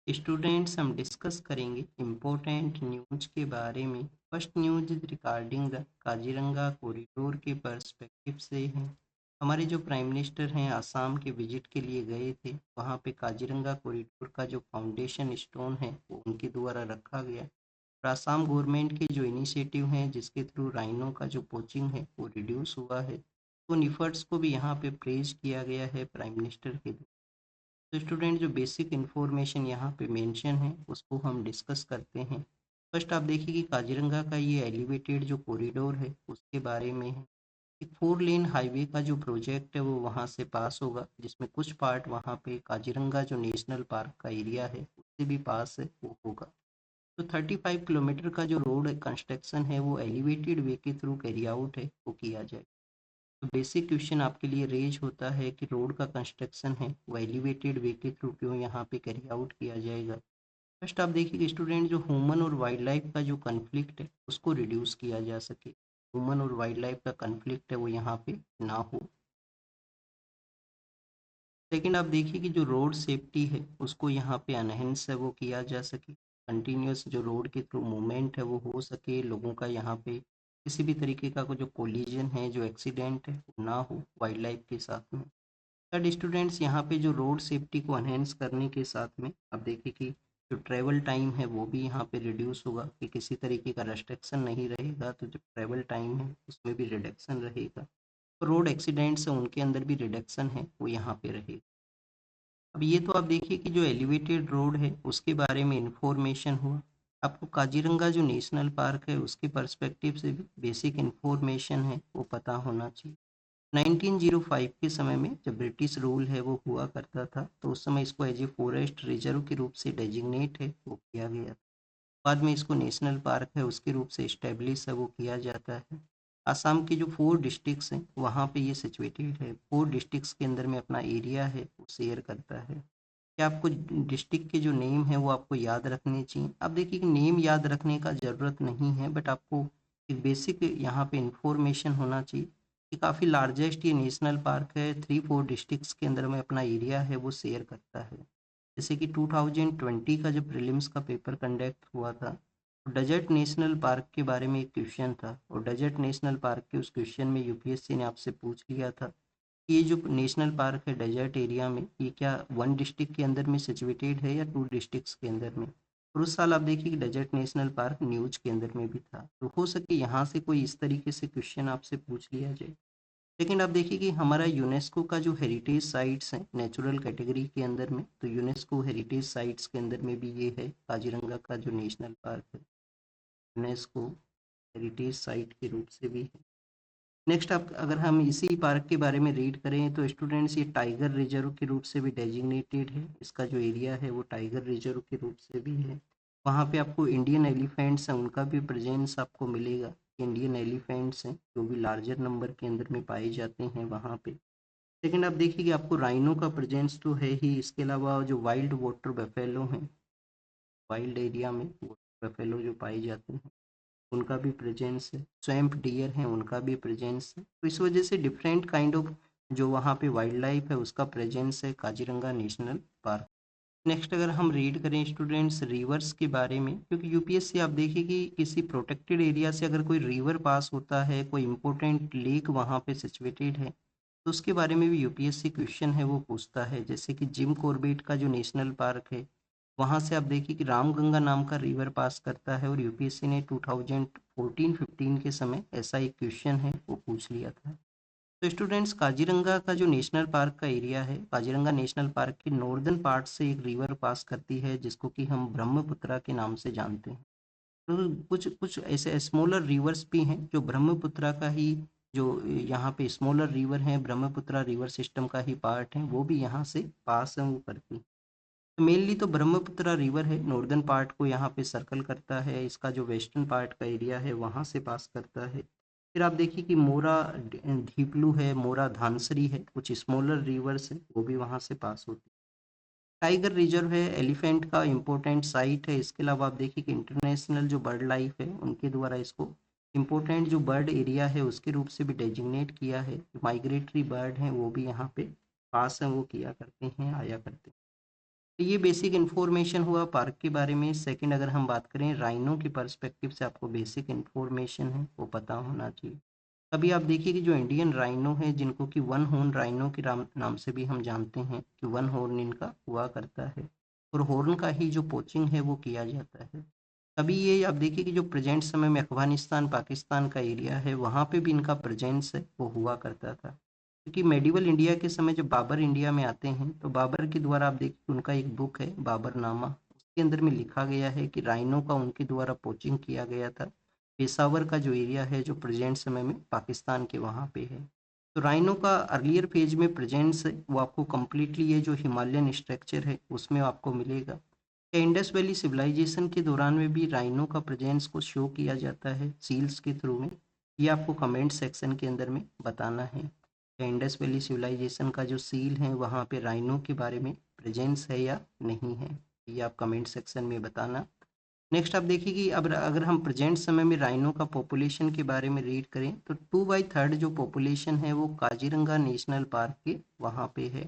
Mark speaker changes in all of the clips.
Speaker 1: Students हम discuss करेंगे important news के बारे में। First news regarding the Kaziranga corridor के पर्सपेक्टिव से है। हमारे जो प्राइम मिनिस्टर हैं आसाम के विजिट के लिए गए थे, वहाँ पे काजीरंगा कॉरिडोर का जो फाउंडेशन स्टोन है वो उनके द्वारा रखा गया। और आसाम गवर्नमेंट के जो इनिशिएटिव हैं जिसके थ्रू राइनो का जो पोचिंग है वो रिड्यूस हुआ है, तो उन इफर्ट्स को भी यहाँ पे प्रेज किया गया है प्राइम मिनिस्टर के द्वारा। तो स्टूडेंट जो बेसिक इन्फॉर्मेशन यहाँ पे मेंशन है उसको हम डिस्कस करते हैं। फर्स्ट आप देखिए कि काजीरंगा का ये एलिवेटेड जो कॉरिडोर है उसके बारे में है। एक 4 लेन हाईवे का जो प्रोजेक्ट है वो वहाँ से पास होगा, जिसमें कुछ पार्ट वहाँ पे काजीरंगा जो नेशनल पार्क का एरिया है उससे भी पास है वो होगा। तो 35 किलोमीटर का जो रोड कंस्ट्रक्शन है वो एलिवेटेड वे के थ्रू कैरी आउट है वो किया जाए। तो बेसिक क्वेश्चन आपके लिए रेज होता है कि रोड का कंस्ट्रक्शन है वो एलिवेटेड वे के थ्रू क्यों यहाँ पे कैरी आउट किया जाएगा। फर्स्ट आप देखिए कि स्टूडेंट जो ह्यूमन और वाइल्ड लाइफ का जो कन्फ्लिक्ट है उसको रिड्यूस किया जा सके, ह्यूमन और वाइल्ड लाइफ का कन्फ्लिक्ट है वो यहाँ पे ना हो। सेकंड आप देखिए कि जो रोड सेफ्टी है उसको यहाँ पे अनहेंस है वो किया जा सके, कंटिन्यूस जो रोड के थ्रू मूवमेंट है वो हो सके, लोगों का यहाँ पे किसी भी तरीके का कोई जो कोलिजन है जो एक्सीडेंट है वो ना हो वाइल्ड लाइफ के साथ में। थर्ड स्टूडेंट्स यहाँ पे जो रोड सेफ्टी को एनहेंस करने के साथ में आप देखिए कि जो ट्रैवल टाइम है वो भी यहाँ पे रिड्यूस होगा, कि किसी तरीके का रेस्ट्रिक्शन नहीं रहेगा, तो जो ट्रैवल टाइम है उसमें भी रिडक्शन रहेगा। रोड एक्सीडेंट्स है उनके अंदर भी रिडक्शन है वो यहाँ पे रहेगा। अब ये तो आप देखिए कि जो एलिवेटेड रोड है उसके बारे में इंफॉर्मेशन हुआ। आपको काजीरंगा जो नेशनल पार्क है उसके पर्सपेक्टिव से भी बेसिक इंफॉर्मेशन है वो पता होना चाहिए। 1905 के समय में जब ब्रिटिश रूल है वो हुआ करता था, तो उस समय इसको एज ए फॉरेस्ट रिजर्व के रूप से डेजिग्नेट है वो किया गया। बाद में इसको नेशनल पार्क है उसके रूप से इस्टेब्लिश है वो किया जाता है। आसाम के जो 4 डिस्ट्रिक्ट्स हैं वहाँ पे ये सिचुएटेड है, 4 डिस्ट्रिक्ट्स के अंदर में अपना एरिया है वो शेयर करता है। क्या आपको डिस्ट्रिक्ट के जो नेम है वो आपको याद रखने चाहिए? आप देखिए कि नेम याद रखने का ज़रूरत नहीं है, बट आपको एक बेसिक यहाँ पे इंफॉर्मेशन होना चाहिए कि काफ़ी लार्जेस्ट ये नेशनल पार्क है, 3-4 डिस्ट्रिक्ट्स के अंदर में अपना एरिया है वो शेयर करता है। जैसे कि 2020 का जब प्रीलिम्स का पेपर कंडक्ट हुआ था, तो डेजर्ट नेशनल पार्क के बारे में एक क्वेश्चन था, और डेजर्ट नेशनल पार्क के उस क्वेश्चन में यूपीएससी ने आपसे पूछ लिया था कि ये जो नेशनल पार्क है डेजर्ट एरिया में, ये क्या 1 डिस्ट्रिक्ट के अंदर में सिचुएटेड है या 2 डिस्ट्रिक्ट्स के अंदर में। और उस साल आप देखिए कि डेजर्ट नेशनल पार्क न्यूज के अंदर में भी था, तो हो सके यहाँ से कोई इस तरीके से क्वेश्चन आपसे पूछ लिया जाए। लेकिन आप देखिए कि हमारा यूनेस्को का जो हेरिटेज साइट्स हैं नेचुरल कैटेगरी के अंदर में, तो यूनेस्को हेरिटेज साइट्स के अंदर में भी ये है काजीरंगा का जो नेशनल पार्क है, यूनेस्को हेरिटेज साइट के रूप से भी है। नेक्स्ट आप अगर हम इसी पार्क के बारे में रीड करें तो स्टूडेंट्स ये टाइगर रिजर्व के रूप से भी डेजिग्नेटेड है, इसका जो एरिया है वो टाइगर रिजर्व के रूप से भी है। वहाँ पे आपको इंडियन एलिफेंट्स हैं उनका भी प्रेजेंस आपको मिलेगा। इंडियन एलिफेंट्स हैं जो भी लार्जर नंबर के अंदर में पाए जाते हैं वहाँ पे। सेकंड आप देखिए कि आपको राइनो का प्रेजेंस तो है ही, इसके अलावा जो वाइल्ड वाटर बफेलो हैं, वाइल्ड एरिया में वाटर बफेलो जो पाए जाते हैं उनका भी प्रेजेंस है। स्वैम्प डियर हैं उनका भी प्रेजेंस है। तो इस वजह से डिफरेंट काइंड ऑफ जो वहाँ पे वाइल्ड लाइफ है उसका प्रेजेंस है काजीरंगा नेशनल पार्क। नेक्स्ट अगर हम रीड करें स्टूडेंट्स रिवर्स के बारे में, क्योंकि यूपीएससी आप देखिए कि किसी प्रोटेक्टेड एरिया से अगर कोई रिवर पास होता है, कोई इंपॉर्टेंट लेक वहाँ पे सिचुएटेड है, तो उसके बारे में भी यूपीएससी क्वेश्चन है वो पूछता है। जैसे कि जिम कॉर्बेट का जो नेशनल पार्क है वहाँ से आप देखिए कि रामगंगा नाम का रिवर पास करता है, और यूपीएससी ने 2014-15 के समय ऐसा एक क्वेश्चन है वो पूछ लिया था। तो स्टूडेंट्स काजीरंगा का जो नेशनल पार्क का एरिया है, काजीरंगा नेशनल पार्क के नॉर्दर्न पार्ट से एक रिवर पास करती है जिसको कि हम ब्रह्मपुत्रा के नाम से जानते हैं। तो कुछ कुछ ऐसे स्मॉलर रिवर्स भी हैं जो ब्रह्मपुत्रा का ही, जो यहाँ पे स्मॉलर रिवर हैं ब्रह्मपुत्रा रिवर सिस्टम का ही पार्ट है, वो भी यहाँ से पास है वो करती हैं। तो मेनली तो ब्रह्मपुत्रा रिवर है नॉर्दर्न पार्ट को यहाँ पे सर्कल करता है, इसका जो वेस्टर्न पार्ट का एरिया है वहाँ से पास करता है। फिर आप देखिए कि मोरा धीपलू है, मोरा धानसरी है, कुछ स्मॉलर रिवर्स है वो भी वहाँ से पास होती है। टाइगर रिजर्व है, एलिफेंट का इम्पोर्टेंट साइट है। इसके अलावा आप देखिए कि इंटरनेशनल जो बर्ड लाइफ है उनके द्वारा इसको इम्पोर्टेंट जो बर्ड एरिया है उसके रूप से भी डेजिग्नेट किया है। माइग्रेटरी बर्ड हैं वो भी यहाँ पे पास हैं वो किया करते हैं, आया करते हैं। तो ये बेसिक इन्फॉर्मेशन हुआ पार्क के बारे में। सेकंड अगर हम बात करें राइनो के पर्सपेक्टिव से, आपको बेसिक इन्फॉर्मेशन है वो पता होना चाहिए। अभी आप देखिए कि जो इंडियन राइनो है, जिनको कि वन हॉर्न राइनो के नाम से भी हम जानते हैं कि वन हॉर्न इनका हुआ करता है, और हॉर्न का ही जो पोचिंग है वो किया जाता है। अभी ये आप देखिए कि जो प्रेजेंट समय में अफगानिस्तान पाकिस्तान का एरिया है, वहाँ पे भी इनका प्रेजेंस है वो हुआ करता था। क्योंकि मेडिवल इंडिया के समय जब बाबर इंडिया में आते हैं, तो बाबर के द्वारा आप देखिए उनका एक बुक है बाबरनामा, उसके अंदर में लिखा गया है कि राइनो का उनके द्वारा पोचिंग किया गया था। पेशावर का जो एरिया है जो प्रेजेंट समय में पाकिस्तान के वहाँ पे है। तो राइनो का अर्लियर फेज में प्रेजेंस है वो आपको कम्प्लीटली ये जो हिमालयन स्ट्रक्चर है उसमें आपको मिलेगा। क्या इंडस वैली सिविलाइजेशन के दौरान में भी राइनो का प्रेजेंस को शो किया जाता है सील्स के थ्रू में? ये आपको कमेंट सेक्शन के अंदर में बताना है। क्या इंडस वैली सिविलाइजेशन का जो सील है वहाँ पे राइनो के बारे में प्रेजेंस है या नहीं है? ये आप कमेंट सेक्शन में बताना। नेक्स्ट आप देखिए कि अब अगर हम प्रेजेंट समय में राइनो का पॉपुलेशन के बारे में रीड करें, तो 2/3 जो पॉपुलेशन है वो काजीरंगा नेशनल पार्क के वहाँ पे है।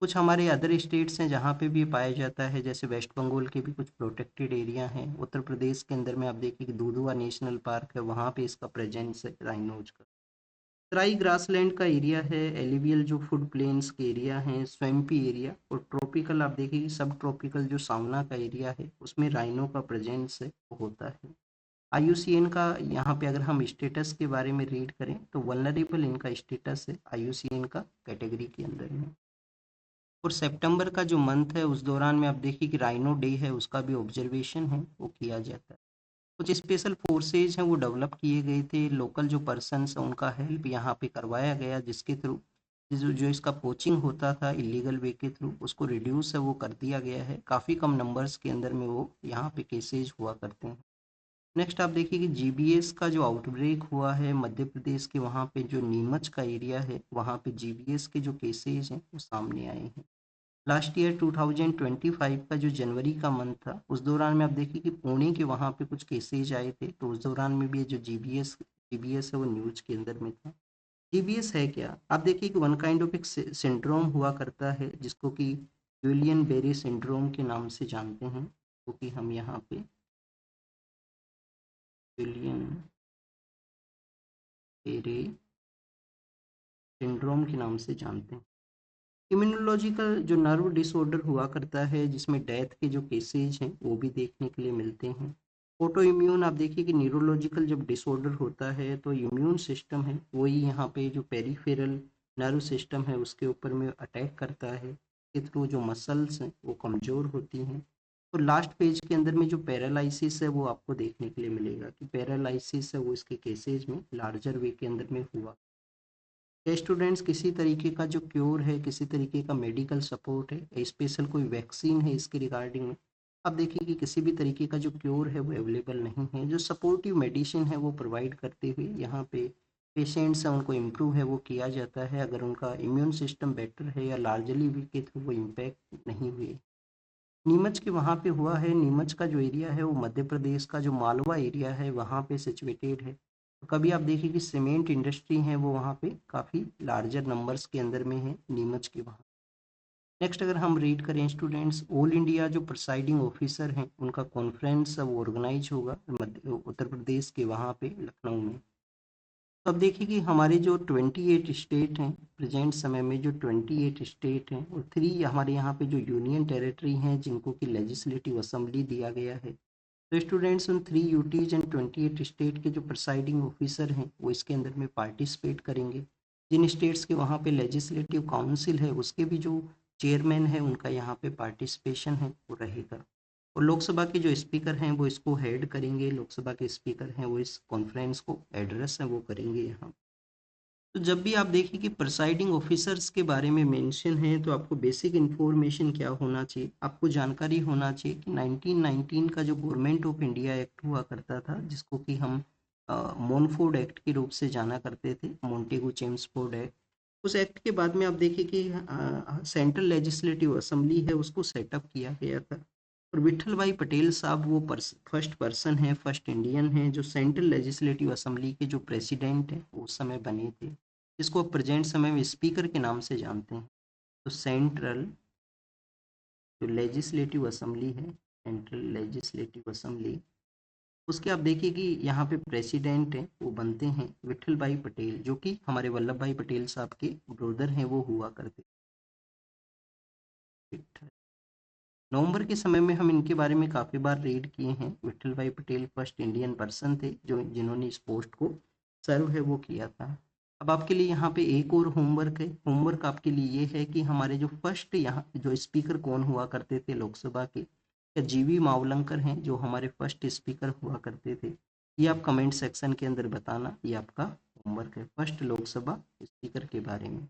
Speaker 1: कुछ हमारे अदर स्टेट्स हैं जहाँ पे भी पाया जाता है, जैसे वेस्ट बंगाल के भी कुछ प्रोटेक्टेड एरिया हैं। उत्तर प्रदेश के अंदर में आप देखिए कि दुधुआ नेशनल पार्क है, वहाँ पे इसका प्रेजेंस है राइनोज का। ड्राई ग्रासलैंड का एरिया है, एलिवियल जो फूड प्लेन्स के एरिया हैं, स्वैम्पी एरिया, और ट्रॉपिकल आप देखिए कि सब ट्रॉपिकल जो सावना का एरिया है उसमें राइनो का प्रेजेंस है वो होता है। आईयूसीएन का यहाँ पे अगर हम स्टेटस के बारे में रीड करें, तो वल्नरेबल इनका स्टेटस है आईयूसीएन का कैटेगरी के अंदर में। और सितंबर का जो मंथ है उस दौरान में आप देखिए कि राइनो डे है, उसका भी ऑब्जर्वेशन है वो किया जाता है। कुछ स्पेशल फोर्सेज हैं वो डेवलप किए गए थे, लोकल जो पर्सन्स हैं उनका हेल्प यहाँ पे करवाया गया, जिसके थ्रू जो जो इसका पोचिंग होता था इलीगल वे के थ्रू उसको रिड्यूस है वो कर दिया गया है। काफ़ी कम नंबर्स के अंदर में वो यहाँ पे केसेज हुआ करते हैं। नेक्स्ट आप देखिए कि जीबीएस का जो आउटब्रेक हुआ है मध्य प्रदेश के, वहाँ पे जो नीमच का एरिया है वहाँ पे जीबीएस के जो केसेज हैं वो सामने आए हैं। लास्ट ईयर 2025 का जो जनवरी का मंथ था उस दौरान में आप देखिए कि पुणे के वहाँ पे कुछ केसेज आए थे, तो उस दौरान में भी ये जो जीबीएस है वो न्यूज के अंदर में था। जीबीएस है क्या? आप देखिए कि वन काइंड ऑफ एक सिंड्रोम हुआ करता है जिसको कि यूलियन बेरी सिंड्रोम के नाम से जानते हैं, क्योंकि हम यहाँ पे यूलियन बेरी सिंड्रोम के नाम से जानते हैं। इम्यूनोलॉजिकल जो नर्व डिसऑर्डर हुआ करता है जिसमें डेथ के जो केसेज हैं वो भी देखने के लिए मिलते हैं। ऑटो इम्यून आप देखिए कि न्यूरोलॉजिकल जब डिसऑर्डर होता है तो इम्यून सिस्टम है वही यहाँ पे जो पेरिफेरल नर्व सिस्टम है उसके ऊपर में अटैक करता है, के थ्रू जो मसल्स हैं वो कमज़ोर होती हैं। तो लास्ट पेज के अंदर में जो पैरालिसिस है वो आपको देखने के लिए मिलेगा कि पैरालिसिस है वो इसके केसेज में लार्जर वे के अंदर में हुआ। स्टूडेंट्स किसी तरीके का जो क्योर है, किसी तरीके का मेडिकल सपोर्ट है, स्पेशल कोई वैक्सीन है इसके रिगार्डिंग में, आप देखिए कि किसी भी तरीके का जो क्योर है वो अवेलेबल नहीं है। जो सपोर्टिव मेडिसिन है वो प्रोवाइड करते हुए यहाँ पे पेशेंट्स हैं उनको इम्प्रूव है वो किया जाता है, अगर उनका इम्यून सिस्टम बेटर है या लार्जली वीक के थ्रू वो इम्पैक्ट नहीं हुए। नीमच के वहाँ पे हुआ है, नीमच का जो एरिया है वो मध्य प्रदेश का जो मालवा एरिया है वहाँ पे सिचुएटेड है। तो कभी आप देखिए कि सीमेंट इंडस्ट्री है वो वहाँ पे काफ़ी लार्जर नंबर्स के अंदर में है नीमच के वहाँ। नेक्स्ट अगर हम रीड करें स्टूडेंट्स, ऑल इंडिया जो प्रिसाइडिंग ऑफिसर हैं उनका कॉन्फ्रेंस वो ऑर्गेनाइज होगा मध्य उत्तर प्रदेश के वहाँ पे लखनऊ में। तो अब देखिए कि हमारे जो 28 स्टेट हैं प्रेजेंट समय में, जो 28 स्टेट हैं और 3 हमारे यहाँ पे जो यूनियन टेरिटरी हैं जिनको कि लेजिस्लेटिव असेंबली दिया गया है। तो स्टूडेंट्स उन 3 यूटीज एंड 28 स्टेट के जो प्रिसाइडिंग ऑफिसर हैं वो इसके अंदर में पार्टिसिपेट करेंगे। जिन स्टेट्स के वहाँ पे लेजिस्लेटिव काउंसिल है उसके भी जो चेयरमैन है उनका यहाँ पे पार्टिसिपेशन है वो रहेगा। और लोकसभा के जो स्पीकर हैं वो इसको हेड करेंगे, लोकसभा के स्पीकर हैं वो इस कॉन्फ्रेंस को एड्रेस है वो करेंगे यहाँ। तो जब भी आप देखिए कि प्रिसाइडिंग ऑफिसर्स के बारे में मेंशन है तो आपको बेसिक इन्फॉर्मेशन क्या होना चाहिए, आपको जानकारी होना चाहिए कि 1919 का जो गवर्नमेंट ऑफ इंडिया एक्ट हुआ करता था जिसको कि हम मोनफोर्ड एक्ट के रूप से जाना करते थे, मोंटेगू चेम्सफोर्ड एक्ट। उस एक्ट के बाद में आप देखिए कि सेंट्रल लेजिस्लेटिव असेंबली है उसको सेटअप किया गया था, और विट्ठल भाई पटेल साहब वो फर्स्ट पर्सन है, फर्स्ट इंडियन है जो सेंट्रल लेजिस्लेटिव असेंबली के जो प्रेसिडेंट हैं उस समय बने थे, जिसको आप प्रेजेंट समय में स्पीकर के नाम से जानते हैं। तो सेंट्रल जो लेजिस्लेटिव असेंबली है, सेंट्रल लेजिस्लेटिव असेंबली, उसके आप देखिए कि यहाँ पे प्रेसिडेंट है वो बनते हैं विठल भाई पटेल, जो कि हमारे वल्लभ भाई पटेल साहब के ब्रदर हैं वो हुआ करते। विठल नवंबर के समय में हम इनके बारे में काफ़ी बार रीड किए हैं। विठल भाई पटेल फर्स्ट इंडियन पर्सन थे जो जिन्होंने इस पोस्ट को सर्व है वो किया था। अब आपके लिए यहाँ पे एक और होमवर्क है। होमवर्क आपके लिए ये है कि हमारे जो फर्स्ट यहाँ जो स्पीकर कौन हुआ करते थे लोकसभा के, या जीवी मावलंकर हैं जो हमारे फर्स्ट स्पीकर हुआ करते थे, ये आप कमेंट सेक्शन के अंदर बताना। ये आपका होमवर्क है फर्स्ट लोकसभा स्पीकर के बारे में।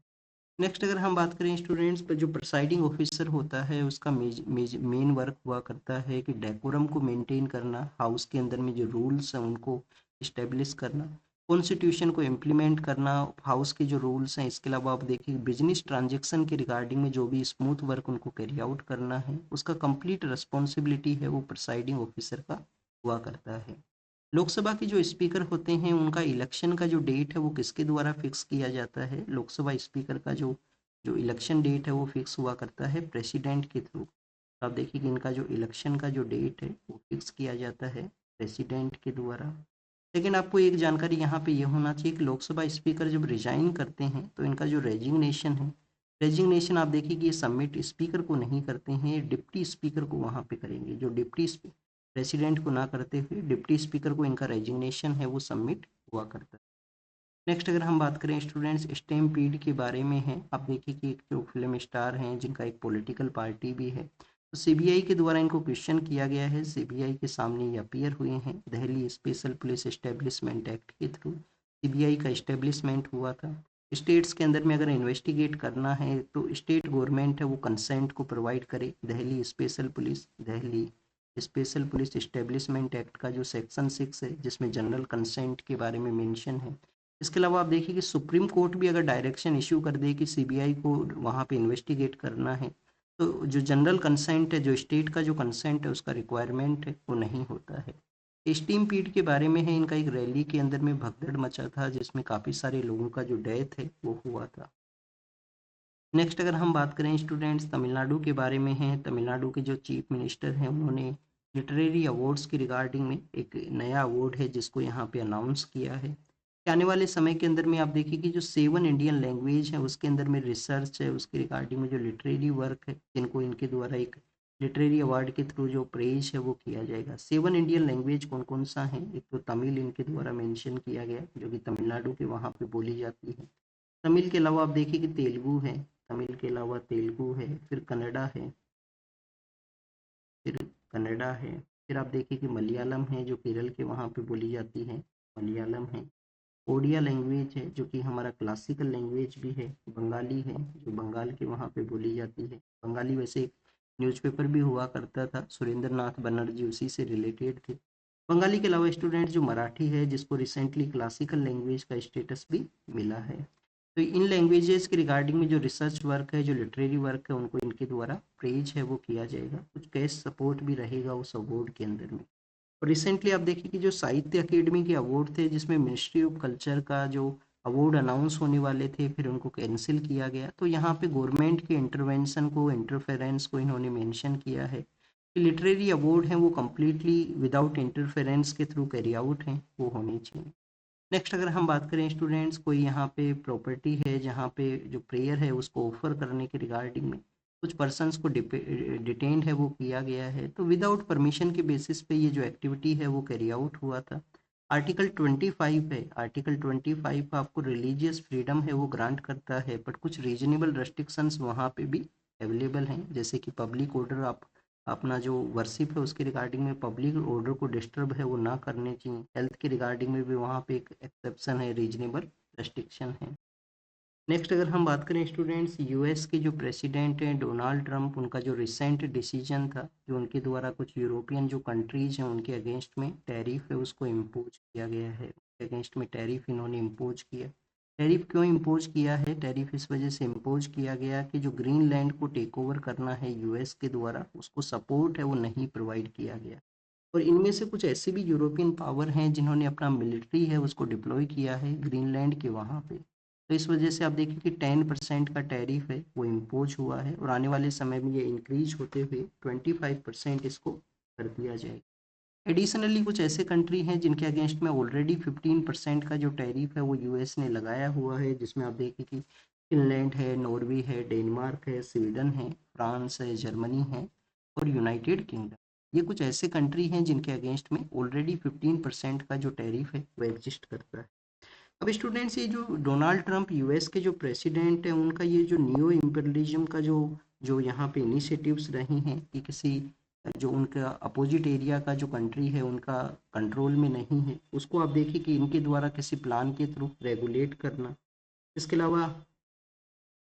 Speaker 1: नेक्स्ट अगर हम बात करें स्टूडेंट्स पर, जो प्रिसाइडिंग ऑफिसर होता है उसका मेन वर्क हुआ करता है कि डेकोरम को मेंटेन करना, हाउस के अंदर में जो रूल्स हैं उनको इस्टेब्लिश करना, कॉन्स्टिट्यूशन को इम्प्लीमेंट करना, हाउस के जो रूल्स हैं। इसके अलावा आप देखिए बिजनेस ट्रांजेक्शन के रिगार्डिंग में जो भी स्मूथ वर्क उनको कैरी आउट करना है, उसका कंप्लीट रिस्पॉन्सिबिलिटी है वो प्रिसाइडिंग ऑफिसर का हुआ करता है। लोकसभा के जो स्पीकर होते हैं उनका इलेक्शन का जो डेट है वो किसके द्वारा फिक्स किया जाता है? लोकसभा स्पीकर का जो जो इलेक्शन डेट है वो फिक्स हुआ करता है प्रेसिडेंट के थ्रू। आप देखिए कि इनका जो इलेक्शन का जो डेट है वो फिक्स किया जाता है प्रेसिडेंट के द्वारा। लेकिन आपको एक जानकारी यहाँ पे ये होना चाहिए कि लोकसभा स्पीकर जब रिजाइन करते हैं तो इनका जो रेजिग्नेशन है, रेजिग्नेशन आप देखिए कि ये सबमिट स्पीकर को नहीं करते हैं, डिप्टी स्पीकर को वहाँ पे करेंगे। जो डिप्टी प्रेसिडेंट को ना करते हुए डिप्टी स्पीकर को इनका रेजिग्नेशन है वो सबमिट हुआ करता है। नेक्स्ट अगर हम बात करें स्टूडेंट्स स्टैम्पीड के बारे में है, आप देखिए कि एक जो फिल्म स्टार हैं जिनका एक पॉलिटिकल पार्टी भी है, तो सीबीआई के द्वारा इनको क्वेश्चन किया गया है। सीबीआई के सामने ये अपीयर हुए हैं Delhi special police establishment act के थ्रू। सीबीआई का इस्टेब्लिशमेंट हुआ था। स्टेट्स के अंदर में अगर इन्वेस्टिगेट करना है तो स्टेट गवर्नमेंट है वो कंसेंट को प्रोवाइड करे। Delhi special police establishment act का जो सेक्शन 6 है जिसमें जनरल कंसेंट के बारे में मेंशन है। इसके अलावा आप देखिए कि सुप्रीम कोर्ट भी अगर डायरेक्शन इश्यू कर दे कि सीबीआई को वहाँ पे इन्वेस्टिगेट करना है, तो जो जनरल कंसेंट है, जो स्टेट का जो कंसेंट है उसका रिक्वायरमेंट है वो नहीं होता है। स्टीम पीड के बारे में है, इनका एक रैली के अंदर में भगदड़ मचा था जिसमें काफ़ी सारे लोगों का जो डेथ है वो हुआ था। नेक्स्ट अगर हम बात करें स्टूडेंट्स तमिलनाडु के बारे में है, तमिलनाडु के जो चीफ मिनिस्टर हैं उन्होंने लिटरेरी अवार्ड्स की रिगार्डिंग में एक नया अवार्ड है जिसको यहाँ पे अनाउंस किया है कि आने वाले समय के अंदर में आप देखिए कि जो 7 इंडियन लैंग्वेज है उसके अंदर में रिसर्च है उसके रिगार्डिंग में जो लिटरेरी वर्क है जिनको इनके द्वारा एक लिटरेरी अवार्ड के थ्रू जो प्रेज है वो किया जाएगा। 7 इंडियन लैंग्वेज कौन कौन सा है? एक तो तमिल इनके द्वारा मेंशन किया गया जो कि तमिलनाडु के वहाँ पे बोली जाती है। तमिल के अलावा आप देखिए कि तेलुगु है, तमिल के अलावा तेलुगु है, फिर कन्नड़ा है, फिर कन्नड़ा है, फिर आप देखिए कि मलयालम है जो केरल के वहाँ पे बोली जाती है, मलयालम है। ओडिया लैंग्वेज है जो कि हमारा क्लासिकल लैंग्वेज भी है। बंगाली है जो बंगाल के वहाँ पे बोली जाती है। बंगाली वैसे एक न्यूज़पेपर भी हुआ करता था, सुरेंद्र नाथ बनर्जी उसी से रिलेटेड थे। बंगाली के अलावा स्टूडेंट जो मराठी है जिसको रिसेंटली क्लासिकल लैंग्वेज का स्टेटस भी मिला है। तो इन लैंग्वेजेस के रिगार्डिंग में जो रिसर्च वर्क है, जो लिटरेरी वर्क है, उनको इनके द्वारा प्रेज है वो किया जाएगा। कुछ कैश सपोर्ट भी रहेगा उस अवार्ड के अंदर में। और रिसेंटली आप देखिए कि जो साहित्य अकेडमी के अवार्ड थे जिसमें मिनिस्ट्री ऑफ कल्चर का जो अवार्ड अनाउंस होने वाले थे फिर उनको कैंसिल किया गया। तो यहाँ पे गवर्नमेंट के इंटरवेंशन को, इंटरफेरेंस को इन्होंने मेंशन किया है कि लिटरेरी अवार्ड हैं वो कम्प्लीटली विदाउट इंटरफेरेंस के थ्रू कैरी आउट हैं, वो होनी चाहिए। नेक्स्ट अगर हम बात करें स्टूडेंट्स, कोई यहाँ पे प्रॉपर्टी है जहाँ पे जो प्रेयर है उसको ऑफर करने के रिगार्डिंग में कुछ पर्सन्स को डिटेन्ड है वो किया गया है, तो विदाउट परमिशन के बेसिस पे ये जो एक्टिविटी है वो कैरी आउट हुआ था। आर्टिकल 25 है, आर्टिकल 25 आपको रिलीजियस फ्रीडम है वो ग्रांट करता है, बट कुछ रीजनेबल रेस्ट्रिक्शंस वहाँ पे भी अवेलेबल हैं, जैसे कि पब्लिक ऑर्डर, आप अपना जो वर्शिप है उसके रिगार्डिंग में पब्लिक ऑर्डर को डिस्टर्ब है वो ना करने चाहिए। हेल्थ के रिगार्डिंग में भी वहाँ पे एक एक्सेप्शन है, रीजनेबल रेस्ट्रिक्शन है। नेक्स्ट अगर हम बात करें स्टूडेंट्स, यूएस के जो प्रेसिडेंट हैं डोनाल्ड ट्रंप, उनका जो रिसेंट डिसीजन था जो उनके द्वारा कुछ यूरोपियन जो कंट्रीज हैं उनके अगेंस्ट में टैरिफ है उसको इम्पोज किया गया है। उनके अगेंस्ट में टैरिफ इन्होंने इम्पोज किया। टैरिफ क्यों इम्पोज किया है? टैरिफ इस वजह से इम्पोज किया गया कि जो ग्रीनलैंड को टेक ओवर करना है यूएस के द्वारा उसको सपोर्ट है वो नहीं प्रोवाइड किया गया। और इनमें से कुछ ऐसे भी यूरोपियन पावर हैं जिन्होंने अपना मिलिट्री है उसको डिप्लॉय किया है ग्रीनलैंड के वहाँ पे। तो इस वजह से आप देखिए कि 10% का टैरिफ है वो इम्पोज हुआ है और आने वाले समय में ये इंक्रीज होते हुए 25% इसको कर दिया जाएगा। एडिशनली कुछ ऐसे कंट्री हैं जिनके अगेंस्ट में ऑलरेडी 15% का जो टैरिफ है वो यूएस ने लगाया हुआ है, जिसमें आप देखिए कि फिनलैंड है, नॉर्वे है, डेनमार्क है, स्वीडन है, फ्रांस है, जर्मनी है और यूनाइटेड किंगडम। ये कुछ ऐसे कंट्री हैं जिनके अगेंस्ट में ऑलरेडी 15% का जो टैरिफ है वो एग्जिस्ट करता है। अब स्टूडेंट्स, ये जो डोनाल्ड ट्रंप यूएस के जो प्रेसिडेंट हैं उनका ये जो नियो इम्पेरियलिज्म का जो जो यहाँ पे इनिशिएटिव्स रही हैं कि किसी जो उनका अपोजिट एरिया का जो कंट्री है उनका कंट्रोल में नहीं है, उसको आप देखिए कि इनके द्वारा किसी प्लान के थ्रू रेगुलेट करना। इसके अलावा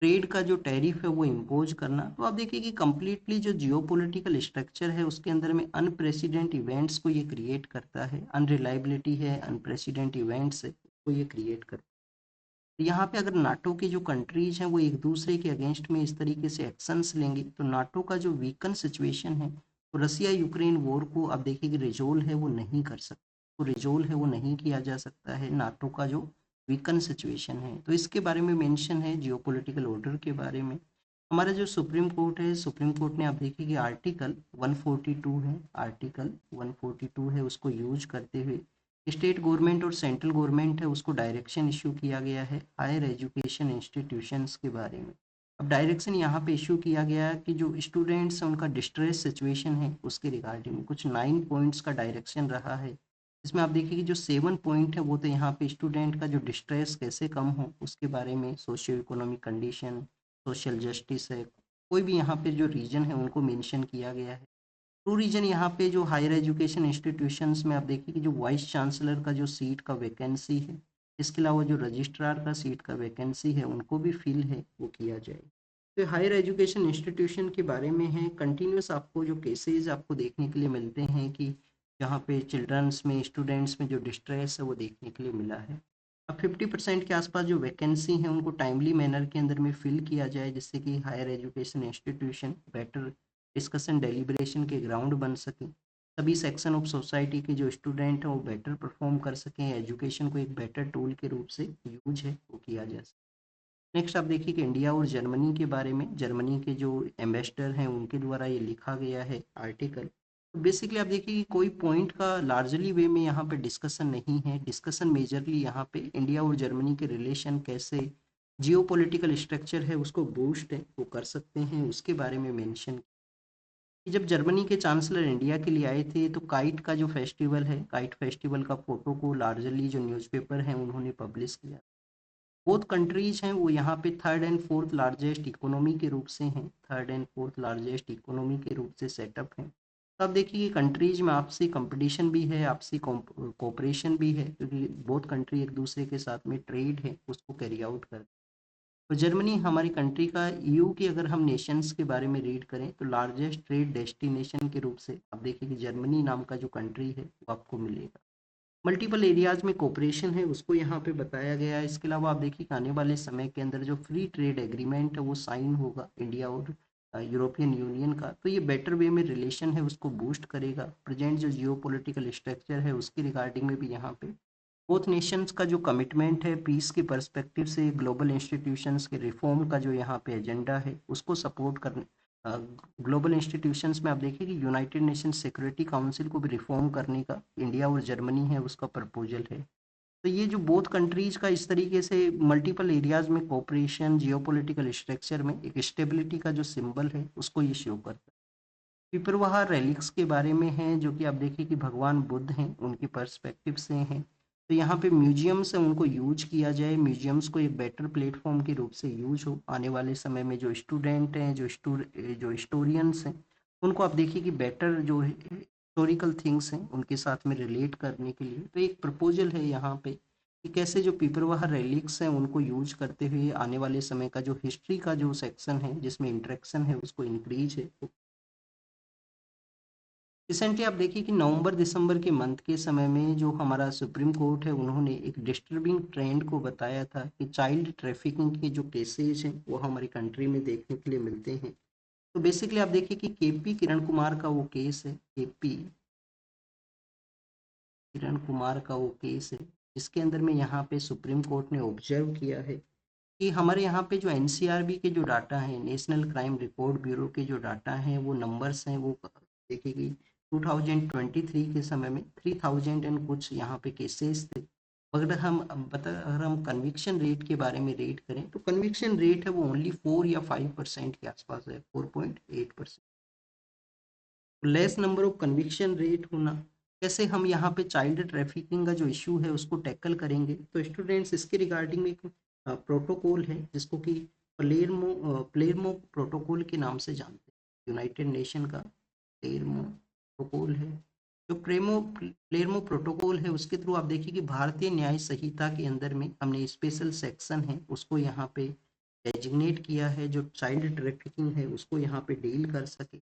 Speaker 1: ट्रेड का जो टैरिफ है वो इम्पोज करना। तो आप देखिए कि कम्प्लीटली जो जियोपॉलिटिकल स्ट्रक्चर है उसके अंदर में अनप्रेसिडेंट इवेंट्स को ये क्रिएट करता है, अनरिलायबिलिटी है, अनप्रेसिडेंट इवेंट्स है, उसको ये क्रिएट करता है। यहाँ पे अगर नाटो की जो कंट्रीज हैं वो एक दूसरे के अगेंस्ट में इस तरीके से एक्शंस लेंगे तो नाटो का जो वीकन सिचुएशन है, तो रसिया यूक्रेन वॉर को आप देखिए कि रिजोल्व है वो नहीं कर सकता, तो रिजोल्व है वो नहीं किया जा सकता है नाटो का जो वीकन सिचुएशन है। तो इसके बारे में मेंशन है जियोपॉलिटिकल ऑर्डर के बारे में। हमारा जो सुप्रीम कोर्ट है, सुप्रीम कोर्ट ने आप देखिए कि आर्टिकल 142 है, आर्टिकल 142 है, उसको यूज करते हुए स्टेट गवर्नमेंट और सेंट्रल गवर्नमेंट है उसको डायरेक्शन इशू किया गया है हायर एजुकेशन इंस्टीट्यूशंस के बारे में। अब डायरेक्शन यहाँ पे इशू किया गया है कि जो स्टूडेंट्स हैं उनका डिस्ट्रेस सिचुएशन है उसके रिगार्डिंग कुछ 9 पॉइंट्स का डायरेक्शन रहा है। इसमें आप देखिए कि जो 7 पॉइंट है वो तो यहाँ पे स्टूडेंट का जो डिस्ट्रेस कैसे कम हो उसके बारे में, socio economic condition, social justice है, कोई भी यहाँ पे जो रीजन है उनको मेंशन किया गया है। ट्रू रीजन यहाँ पे जो हायर एजुकेशन इंस्टीट्यूशंस में आप देखिए कि जो वाइस चांसलर का जो सीट का वैकेंसी है, इसके अलावा जो रजिस्ट्रार का सीट का वैकेंसी है उनको भी फिल है वो किया जाए। तो हायर एजुकेशन इंस्टीट्यूशन के बारे में है, कंटिन्यूस आपको जो केसेस आपको देखने के लिए मिलते हैं कि जहाँ पे चिल्ड्रंस में, स्टूडेंट्स में जो डिस्ट्रेस है वो देखने के लिए मिला है। अब 50% के आसपास जो वैकेंसी है उनको टाइमली मैनर के अंदर में फिल किया जाए, जिससे कि higher education institution better discussion deliberation के ग्राउंड बन सके, सभी सेक्शन ऑफ सोसाइटी के जो स्टूडेंट हैं वो बेटर परफॉर्म कर सकें, एजुकेशन को एक बेटर टूल के रूप से यूज है वो किया जा सके। नेक्स्ट आप देखिए कि इंडिया और जर्मनी के बारे में, जर्मनी के जो एम्बेसडर हैं उनके द्वारा ये लिखा गया है आर्टिकल। तो बेसिकली आप देखिए कि कोई पॉइंट का लार्जली वे में यहाँ पे डिस्कशन नहीं है, डिस्कशन मेजरली यहाँ पे इंडिया और जर्मनी के रिलेशन कैसे जियोपॉलिटिकल स्ट्रक्चर है उसको बूस्ट है वो कर सकते हैं उसके बारे में मेंशन। जब जर्मनी के चांसलर इंडिया के लिए आए थे तो काइट का जो फेस्टिवल है, काइट फेस्टिवल का फोटो को लार्जली जो न्यूज़पेपर हैं उन्होंने पब्लिश किया। बोथ कंट्रीज हैं वो यहाँ पे third and fourth largest economy के रूप से हैं, third and fourth largest economy के रूप से सेटअप हैं। तो आप देखिए कि कंट्रीज में आपसी कंपटीशन भी है, आपसी कोऑपरेशन भी है, क्योंकि बोथ कंट्री एक दूसरे के साथ में ट्रेड है उसको कैरी आउट कर। तो जर्मनी हमारी कंट्री का ईयू की अगर हम नेशंस के बारे में रीड करें तो लार्जेस्ट ट्रेड डेस्टिनेशन के रूप से आप देखिए कि जर्मनी नाम का जो कंट्री है वो आपको मिलेगा। मल्टीपल एरियाज में कोऑपरेशन है उसको यहाँ पे बताया गया है। इसके अलावा आप देखिए कि आने वाले समय के अंदर जो फ्री ट्रेड एग्रीमेंट है वो साइन होगा इंडिया और यूरोपियन यूनियन का, तो ये बेटर वे में रिलेशन है उसको बूस्ट करेगा। प्रेजेंट जो जियो पोलिटिकल स्ट्रक्चर है उसके रिगार्डिंग में भी यहाँ पे बोथ नेशंस का जो कमिटमेंट है पीस के पर्सपेक्टिव से, ग्लोबल इंस्टीट्यूशंस के रिफॉर्म का जो यहाँ पे एजेंडा है उसको सपोर्ट करने, ग्लोबल इंस्टीट्यूशंस में आप देखिए कि यूनाइटेड नेशंस सिक्योरिटी काउंसिल को भी रिफॉर्म करने का इंडिया और जर्मनी है उसका प्रपोजल है। तो ये जो बोथ कंट्रीज का इस तरीके से मल्टीपल एरियाज में कोऑपरेशन, जियोपॉलिटिकल स्ट्रक्चर में एक स्टेबिलिटी का जो सिंबल है उसको ये शो करता है। पिपरवाह रेलिक्स के बारे में है जो कि आप देखिए कि भगवान बुद्ध हैं उनके पर्सपेक्टिव से हैं। तो यहाँ पे म्यूजियम्स हैं उनको यूज किया जाए, म्यूजियम्स को एक बेटर प्लेटफॉर्म के रूप से यूज हो। आने वाले समय में जो स्टूडेंट हैं, जो हिस्टोरियंस हैं, उनको आप देखिए कि बेटर जो हिस्टोरिकल थिंग्स हैं उनके साथ में रिलेट करने के लिए। तो एक प्रपोजल है यहाँ पे कि कैसे जो पिपरवाह रेलिक्स हैं उनको यूज करते हुए आने वाले समय का जो हिस्ट्री का जो सेक्शन है जिसमें इंटरेक्शन है उसको इंक्रीज है। रिसेंटली आप देखिए कि नवंबर दिसंबर के मंथ के समय में जो हमारा सुप्रीम कोर्ट है उन्होंने एक डिस्टर्बिंग ट्रेंड को बताया था कि चाइल्ड ट्रैफिकिंग के जो केसेज हैं वो हमारी कंट्री में देखने के लिए मिलते हैं। तो बेसिकली आप देखिए कि केपी किरण कुमार का वो केस है, केपी किरण कुमार का वो केस है जिसके अंदर में यहाँ पे सुप्रीम कोर्ट ने ऑब्जर्व किया है कि हमारे यहाँ पे जो एनसीआरबी के जो डाटा हैं, नेशनल क्राइम रिकॉर्ड ब्यूरो के जो डाटा हैं, वो नंबर्स हैं, वो देखेगी 2023 के समय में 3000 एंड कुछ यहाँ पे केसेस थे। अगर हम कन्विक्शन रेट के बारे में रेट करें तो कन्विक्शन रेट है वो ओनली 4 या 5% के आसपास है, 4.8%। Less number of conviction rate होना, कैसे हम यहाँ पे चाइल्ड ट्रैफिकिंग का जो इशू है उसको टैकल करेंगे। तो स्टूडेंट्स इसके रिगार्डिंग में एक प्रोटोकॉल है जिसको कि प्लेरमो प्रोटोकॉल के नाम से जानते हैं, यूनाइटेड नेशन का प्लेरमो प्रोटोकॉल है। जो प्लेरमो प्रोटोकॉल है उसके थ्रू आप देखिए कि भारतीय न्याय संहिता के अंदर में हमने स्पेशल सेक्शन है उसको यहाँ पे डेजिग्नेट किया है, जो चाइल्ड ट्रैफिकिंग है उसको यहाँ पे डील कर सके।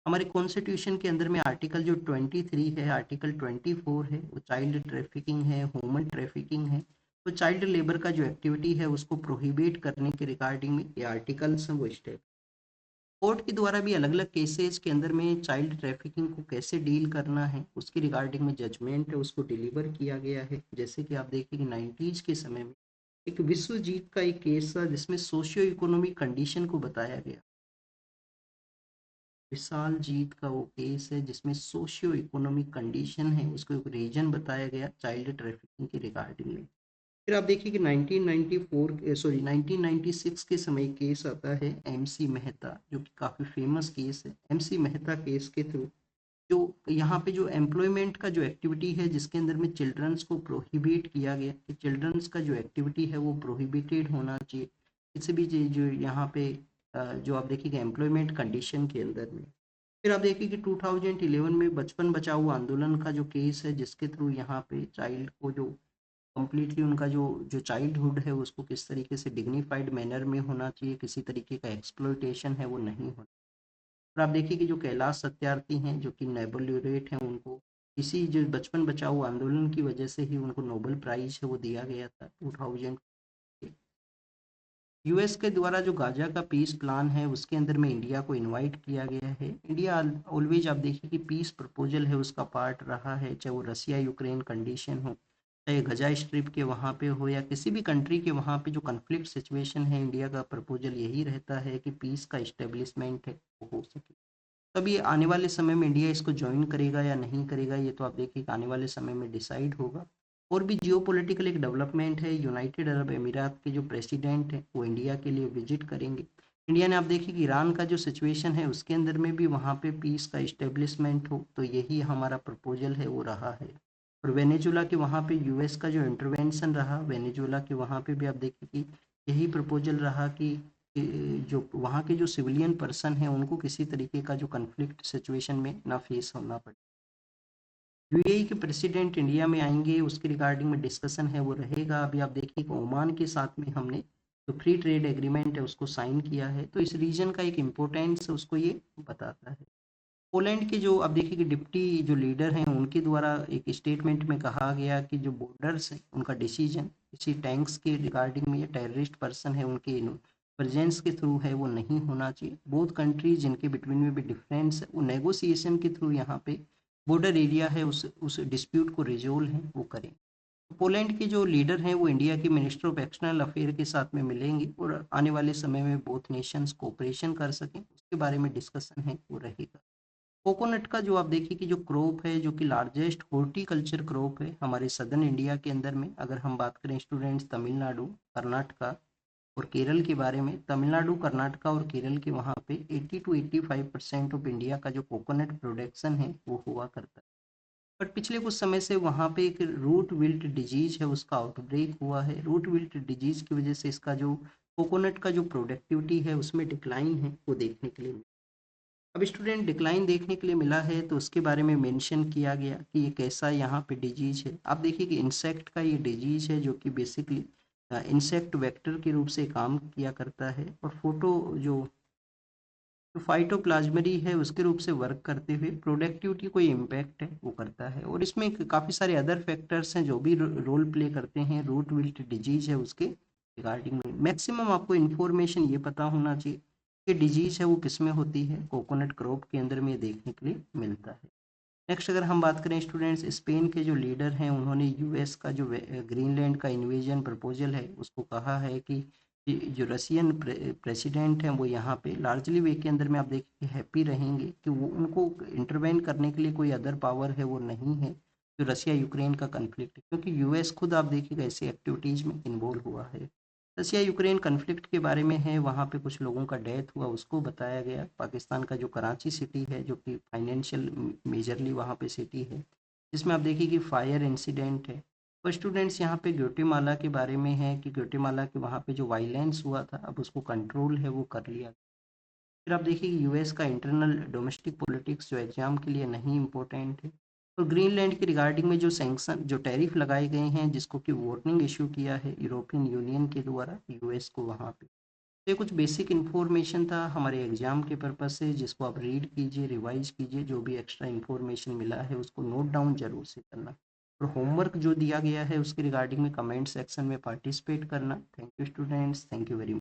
Speaker 1: हमारे कॉन्स्टिट्यूशन के अंदर में आर्टिकल जो 23 है, आर्टिकल 24 है, वो चाइल्ड ट्रैफिकिंग है, ह्यूमन ट्रैफिकिंग है। तो चाइल्ड लेबर का जो एक्टिविटी है उसको प्रोहिबिट करने के रिगार्डिंग में ये आर्टिकल्स हैं वो स्टेप। कोर्ट के द्वारा भी अलग अलग केसेस के अंदर में चाइल्ड ट्रैफिकिंग को कैसे डील करना है उसके रिगार्डिंग में जजमेंट है उसको डिलीवर किया गया है। जैसे कि आप देखिए कि 90s के समय में एक विश्वजीत का एक केस था जिसमें सोशियो इकोनॉमिक कंडीशन को बताया गया। विशाल जीत का वो केस है जिसमें सोशियो इकोनॉमिक कंडीशन है उसको एक रीजन बताया गया चाइल्ड ट्रैफिकिंग के रिगार्डिंग में। फिर आप देखिए कि 1996 के समय केस आता है एमसी मेहता, जो कि काफ़ी फेमस केस है। एमसी मेहता केस के थ्रू जो यहाँ पे जो एम्प्लॉयमेंट का जो एक्टिविटी है जिसके अंदर में चिल्ड्रंस को प्रोहिबिट किया गया कि चिल्ड्रंस का जो एक्टिविटी है वो प्रोहिबिटेड होना चाहिए किसी भी जो यहाँ पे जो आप देखिएगा एम्प्लॉयमेंट कंडीशन के अंदर में। फिर आप देखिए कि 2011 में बचपन बचाओ आंदोलन का जो केस है जिसके थ्रू यहाँ पे चाइल्ड को जो कंप्लीटली उनका जो जो चाइल्डहुड है उसको किस तरीके से डिग्निफाइड मैनर में होना चाहिए, किसी तरीके का एक्सप्लॉइटेशन है वो नहीं होना। और आप देखिए कि जो कैलाश सत्यार्थी हैं जो कि नोबेल laureate हैं, उनको इसी जो बचपन बचाओ आंदोलन की वजह से ही उनको नोबेल प्राइज है वो दिया गया था 2000। यूएस के द्वारा जो गाजा का पीस प्लान है उसके अंदर में इंडिया को इनवाइट किया गया है। इंडिया ऑलवेज आप देखिए कि पीस प्रपोजल है उसका पार्ट रहा है, चाहे वो रसिया यूक्रेन कंडीशन हो, चाहे गजा स्ट्रिप के वहाँ पे हो, या किसी भी कंट्री के वहाँ पे जो कन्फ्लिक्ट सिचुएशन है, इंडिया का प्रपोजल यही रहता है कि पीस का इस्टेब्लिशमेंट है वो हो सके। तब ये आने वाले समय में इंडिया इसको ज्वाइन करेगा या नहीं करेगा ये तो आप देखिए आने वाले समय में डिसाइड होगा। और भी जियोपॉलिटिकल एक डेवलपमेंट है, यूनाइटेड अरब अमीरात के जो प्रेसिडेंट है वो इंडिया के लिए विजिट करेंगे। इंडिया ने आप देखिए कि ईरान का जो सिचुएशन है उसके अंदर में भी वहाँ पे पीस का इस्टेब्लिशमेंट हो, तो यही हमारा प्रपोजल है वो रहा है। और वेनेजुला के वहाँ पे यूएस का जो इंटरवेंशन रहा, वेनेजुला के वहाँ पे भी आप देखिए कि यही प्रपोजल रहा कि जो वहाँ के जो सिविलियन पर्सन हैं उनको किसी तरीके का जो कन्फ्लिक्ट सिचुएशन में ना फेस होना पड़े। यूएई के प्रेसिडेंट इंडिया में आएंगे उसके रिगार्डिंग में डिस्कशन है वो रहेगा। अभी आप देखिए कि ओमान के साथ में हमने जो फ्री ट्रेड एग्रीमेंट है उसको साइन किया है, तो इस रीजन का एक इम्पोर्टेंस उसको ये बताता है। पोलैंड के जो आप देखिए कि डिप्टी जो लीडर हैं उनके द्वारा एक स्टेटमेंट में कहा गया कि जो बॉर्डर्स हैं उनका डिसीजन किसी टैंक्स के रिगार्डिंग में या टेररिस्ट पर्सन है उनके प्रेजेंस के थ्रू है वो नहीं होना चाहिए। बोथ कंट्रीज जिनके बिटवीन में भी डिफरेंस है वो नेगोशिएशन के थ्रू यहाँ पे बॉर्डर एरिया है उस डिस्प्यूट को रिजोल्व है वो करें। पोलैंड के जो लीडर हैं वो इंडिया के मिनिस्टर ऑफ एक्सटर्नल अफेयर के साथ में मिलेंगे और आने वाले समय में बोथ नेशंस कोऑपरेशन कर सकें उसके बारे में डिस्कशन है वो रहेगा। कोकोनट का जो आप देखिए कि जो क्रॉप है जो कि लार्जेस्ट हॉर्टिकल्चर क्रॉप है हमारे सदर्न इंडिया के अंदर में, अगर हम बात करें स्टूडेंट्स तमिलनाडु, कर्नाटका और केरल के बारे में, तमिलनाडु, कर्नाटका और केरल के वहाँ पे 80 टू 85% ऑफ इंडिया का जो कोकोनट प्रोडक्शन है वो हुआ करता है। बट पिछले कुछ समय से वहाँ पे एक रूट विल्ट डिजीज है उसका आउटब्रेक हुआ है। रूट विल्ट डिजीज की वजह से इसका जो कोकोनट का जो प्रोडक्टिविटी है उसमें डिक्लाइन है वो देखने के लिए। अब स्टूडेंट डिक्लाइन देखने के लिए मिला है तो उसके बारे में मेंशन किया गया कि ये कैसा यहाँ पे डिजीज है। आप देखिए कि इंसेक्ट का ये डिजीज है जो कि बेसिकली इंसेक्ट वेक्टर के रूप से काम किया करता है और फोटो जो फाइटोप्लाज्मरी है उसके रूप से वर्क करते हुए प्रोडक्टिविटी कोई इम्पैक्ट है वो करता है। और इसमें काफ़ी सारे अदर फैक्टर्स हैं जो भी रोल प्ले करते हैं रूट विल्ट डिजीज है उसके रिगार्डिंग में। मैक्सिमम आपको इन्फॉर्मेशन ये पता होना चाहिए कि डिजीज है वो किस में होती है, कोकोनट क्रॉप के अंदर में देखने के लिए मिलता है। नेक्स्ट अगर हम बात करें स्टूडेंट्स, स्पेन के जो लीडर हैं उन्होंने यूएस का जो ग्रीनलैंड का इन्वेजन प्रपोजल है उसको कहा है कि जो रसियन प्रेसिडेंट हैं वो यहाँ पे लार्जली वे के अंदर में आप देखिए हैप्पी रहेंगे कि वो उनको इंटरवेन करने के लिए कोई अदर पावर है वो नहीं है जो रसिया यूक्रेन का कन्फ्लिक्ट है, क्योंकि यूएस खुद आप देखिएगा ऐसी एक्टिविटीज़ में इन्वॉल्व हुआ है। रसिया यूक्रेन कन्फ्लिक्ट के बारे में है, वहाँ पे कुछ लोगों का डेथ हुआ उसको बताया गया। पाकिस्तान का जो कराची सिटी है जो कि फाइनेंशियल मेजरली वहाँ पे सिटी है, जिसमें आप देखिए कि फायर इंसिडेंट है। तो स्टूडेंट्स यहाँ पे ग्वाटेमाला के बारे में है कि ग्वाटेमाला के वहाँ पे जो वायलेंस हुआ था अब उसको कंट्रोल है वो कर लिया। फिर आप देखिए कि यूएस का इंटरनल डोमेस्टिक पॉलिटिक्स जो एग्जाम के लिए नहीं इम्पोर्टेंट है। और ग्रीनलैंड के रिगार्डिंग में जो सैंक्शन जो टैरिफ लगाए गए हैं जिसको कि वार्निंग इशू किया है यूरोपियन यूनियन के द्वारा यूएस को वहाँ पे। तो ये कुछ बेसिक इन्फॉर्मेशन था हमारे एग्जाम के पर्पज से, जिसको आप रीड कीजिए, रिवाइज कीजिए, जो भी एक्स्ट्रा इन्फॉर्मेशन मिला है उसको नोट डाउन जरूर से करना। और होमवर्क जो दिया गया है उसके रिगार्डिंग में कमेंट सेक्शन में पार्टिसिपेट करना। Thank you students, thank you very much.